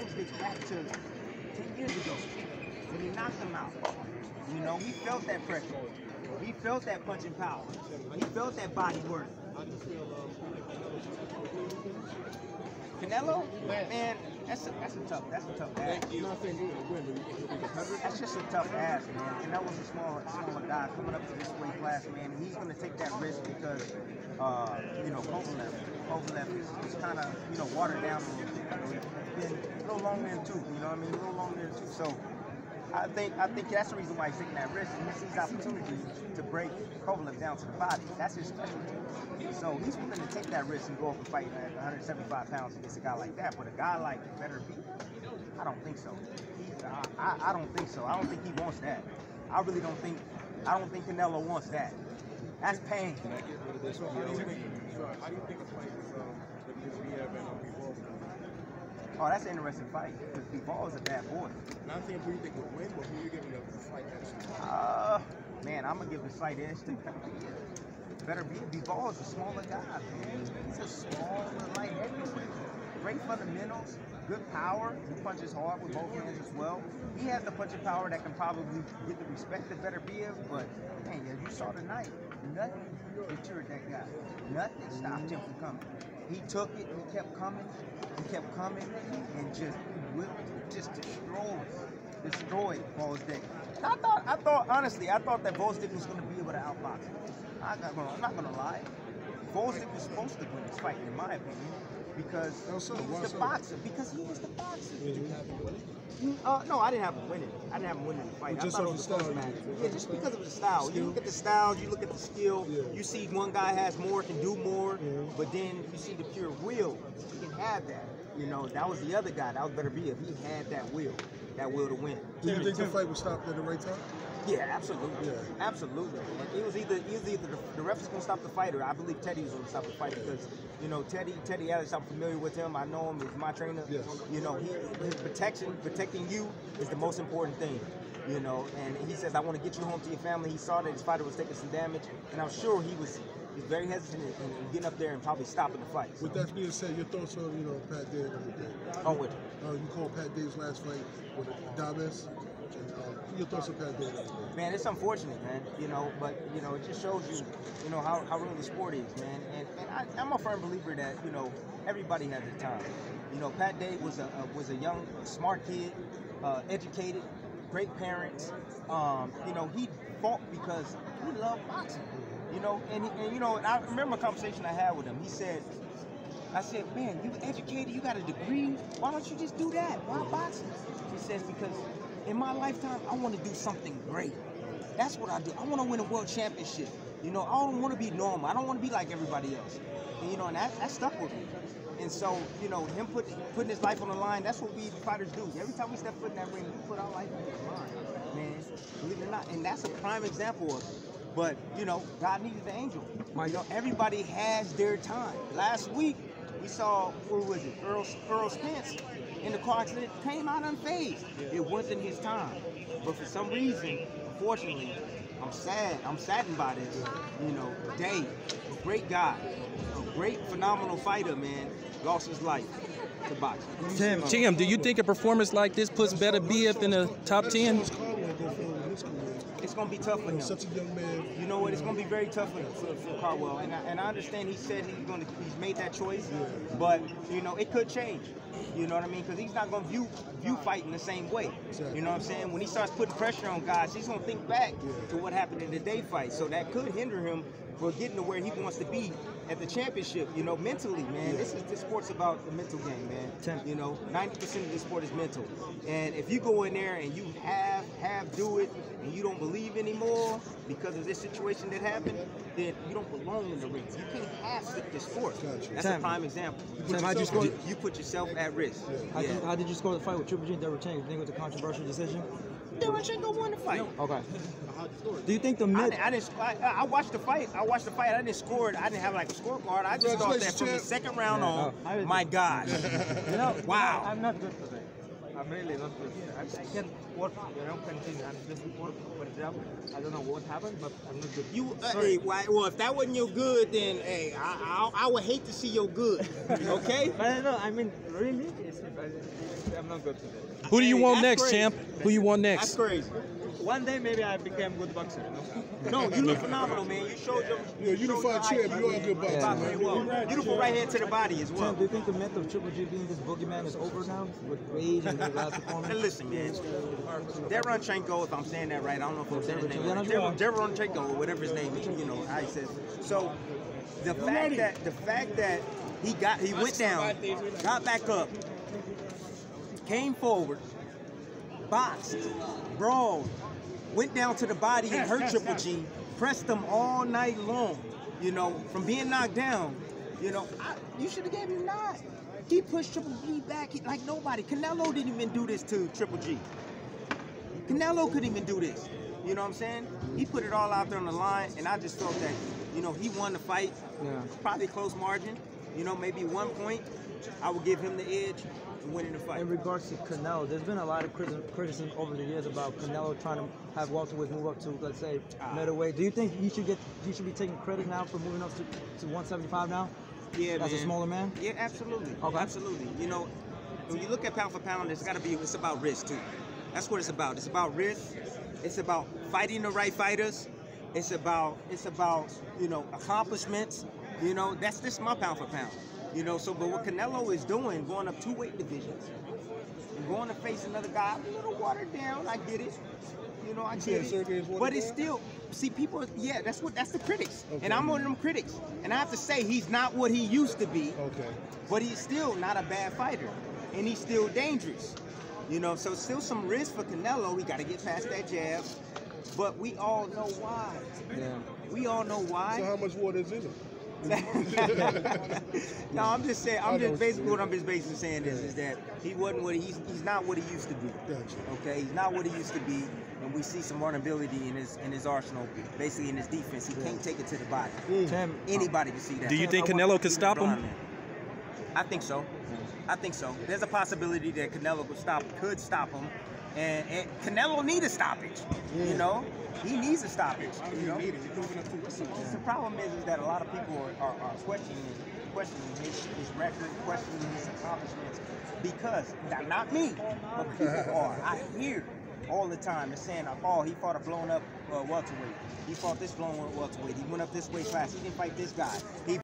Gvozdyk back to 10 years ago when he knocked him out. You know, he felt that pressure. He felt that punching power. He felt that body work. Canelo, man, that's a tough ask. That's just a tough ask, man. Canelo's a smaller guy coming up to this weight class, man. He's gonna take that risk because you know, Kovalev is kind of, you know, watered down a little bit. He's been a little longer in the tooth, you know what I mean? A little longer in the tooth. So I think that's the reason why he's taking that risk. And he sees opportunity to break Kovalev down to the body. That's his specialty. So he's willing to take that risk and go up and fight at 175 pounds against a guy like that. But a guy like Beterbiev, I don't think so. I don't think so. I don't think he wants that. I really don't think. I don't think Canelo wants that. That's pain. Can I get rid of this? How do you think a fight with Beterbiev and Gvozdyk? Oh, that's an interesting fight because Bivol is a bad boy. Not saying who you think would win, but who you giving the slight edge to? Man, I'm gonna give the slight edge to Beterbiev. Bivol is a smaller guy, man. He's a smaller light heavyweight. Great fundamentals, good power. He punches hard with both hands as well. He has the punching power that can probably get the respect of Beterbiev, but man, as you saw tonight, nothing deterred that guy. Nothing stopped him from coming. He took it, he kept coming, and just destroyed Gvozdyk. And I thought honestly, I thought that Gvozdyk was going to be able to outbox him. I'm not going to lie. Gvozdyk was supposed to win this fight, in my opinion, because he was the boxer. Because he was the boxer. Did you have him winning? No, I didn't have him winning. I didn't have him winning the fight. Just I thought it was a close match. Yeah, just because of the style. You look at the style, you look at the skill. Yeah. You see one guy has more, can do more, but then you see the pure will. He can have that. You know, that was the other guy. That was Beterbiev. He had that will to win. Do you think the fight was stopped at the right time? Yeah, absolutely. Yeah. Absolutely. And it was either the ref was going to stop the fight, or I believe Teddy was going to stop the fight because, you know, Teddy Ellis, I'm familiar with him. I know him. He's my trainer. Yes. You know, his protecting you is the most important thing. You know, and he says, I want to get you home to your family. He saw that his fighter was taking some damage, and I'm sure he's very hesitant in getting up there and probably stopping the fight. So. With that being said, your thoughts on, you know, Pat Day and everything? Oh, what? You called Pat Day's last fight with Beterbiev. Your thoughts on Pat Day and everything? Man, it's unfortunate, man. You know, but you know, it just shows you, you know, how real the sport is, man. And I'm a firm believer that, you know, everybody has their time. You know, Pat Day was a young, smart kid, educated, great parents. You know, he fought because he loved boxing. You know, and you know, and I remember a conversation I had with him. I said, man, you educated, you got a degree. Why don't you just do that? Why boxing? He says, because in my lifetime, I want to do something great. That's what I do. I want to win a world championship. You know, I don't want to be normal. I don't want to be like everybody else. And, you know, and that stuck with me. And so, you know, him putting his life on the line, that's what we fighters do. Every time we step foot in that ring, we put our life on the line, man. Believe it or not. And that's a prime example of it. But, you know, God needed the angel. You know, everybody has their time. Last week, we saw, who was it, Earl Spence in the car accident, came out unfazed. It wasn't his time. But for some reason, unfortunately, I'm saddened by this. You know, Day, a great guy, a great, phenomenal fighter, man, lost his life to boxing. Tim, do you think a performance like this puts Beterbiev in the top 10? It's going to be tough for him. Such a young man. You know what? It's going to be very tough for Caldwell. And I understand he said he's made that choice, but you know it could change. You know what I mean? Because he's not going to view fighting the same way. Exactly. You know what I'm saying? When he starts putting pressure on guys, he's going to think back to what happened in the day fight. So that could hinder him for getting to where he wants to be at the championship. You know, mentally, man. This sport's about the mental game, man. You know, 90% of this sport is mental. And if you go in there and you do it, and you don't believe anymore because of this situation that happened, then you don't belong in the ring. You can't half-stick this sport. Gotcha. That's a prime example. You put yourself at risk. How did you score the fight with Triple G and Derevchenko? You think it was a controversial decision? Derevchenko won the fight. Okay. Do you think the mid? I watched the fight. I didn't score it. I didn't have like a scorecard. I just thought that from the second round on. My God. You know, wow. I'm not good today. I'm really not good. I can work, you know, continue. I'm just work, for example. I don't know what happened, but I'm not good. You, hey, well, if that wasn't your good, then hey, I would hate to see your good. Okay? But no, I mean, really, I'm not good today. Who do you want That's next, crazy. champ? Who you want That's next? crazy. One day maybe I became good boxer. No, you look phenomenal, man. You showed your You're a unified champ. You are a good boxer, man. well. Beautiful right hand to the body as well. Tim, do you think the myth of Triple G being this boogeyman is over now with age and his last performance? And listen, man. Deronchenko, if I'm saying that right, I don't know if I'm saying his name right. Deronchenko, or whatever his name is, you know how he says. So the fact that he went down, got back up, came forward, boxed, brawled, went down to the body and hurt Triple G, pressed him all night long, you know, from being knocked down, you know, you should have gave him 9. He pushed Triple G back like nobody. Canelo didn't even do this to Triple G. Canelo couldn't even do this. You know what I'm saying? He put it all out there on the line, and I just felt that, you know, he won the fight. Yeah. Probably close margin. You know, maybe 1 point. I would give him the edge in winning the fight. In regards to Canelo, there's been a lot of criticism over the years about Canelo trying to have welterweight move up to, let's say, middleweight. Do you think he should be taking credit now for moving up to 175 now? Yeah, as man. a smaller man? Yeah, absolutely. Okay. Absolutely. You know, when you look at pound for pound, it's about risk too. That's what it's about. It's about risk. It's about fighting the right fighters. It's about you know, accomplishments. You know, this my pound for pound. You know, so but what Canelo is doing, going up 2 weight divisions and going to face another guy a little watered down. I get it. You know, I get it. But it's still, see, people, yeah, that's the critics. Okay. And I'm one of them critics. And I have to say, he's not what he used to be. Okay. But he's still not a bad fighter. And he's still dangerous. You know, so still some risk for Canelo. We got to get past that jab. But we all know why. Yeah. We all know why. So how much water is in him? No, I'm just saying. What I'm just basically saying is that he wasn't what he's not what he used to be. Gotcha. Okay, he's not what he used to be, and we see some vulnerability in his arsenal, basically in his defense. He can't take it to the body. Tim, Anybody can see that. Do you think Canelo could stop him? I think so. I think so. There's a possibility that Canelo could stop him, and Canelo need a stoppage. You know, he needs a stoppage. You know, the problem is that a lot of people are questioning his record, questioning his accomplishments, because not me, but people are. I hear all the time. They're saying, "Oh, he fought a blown up welterweight. He fought this blown up welterweight. He went up this weight class. He didn't fight this guy. He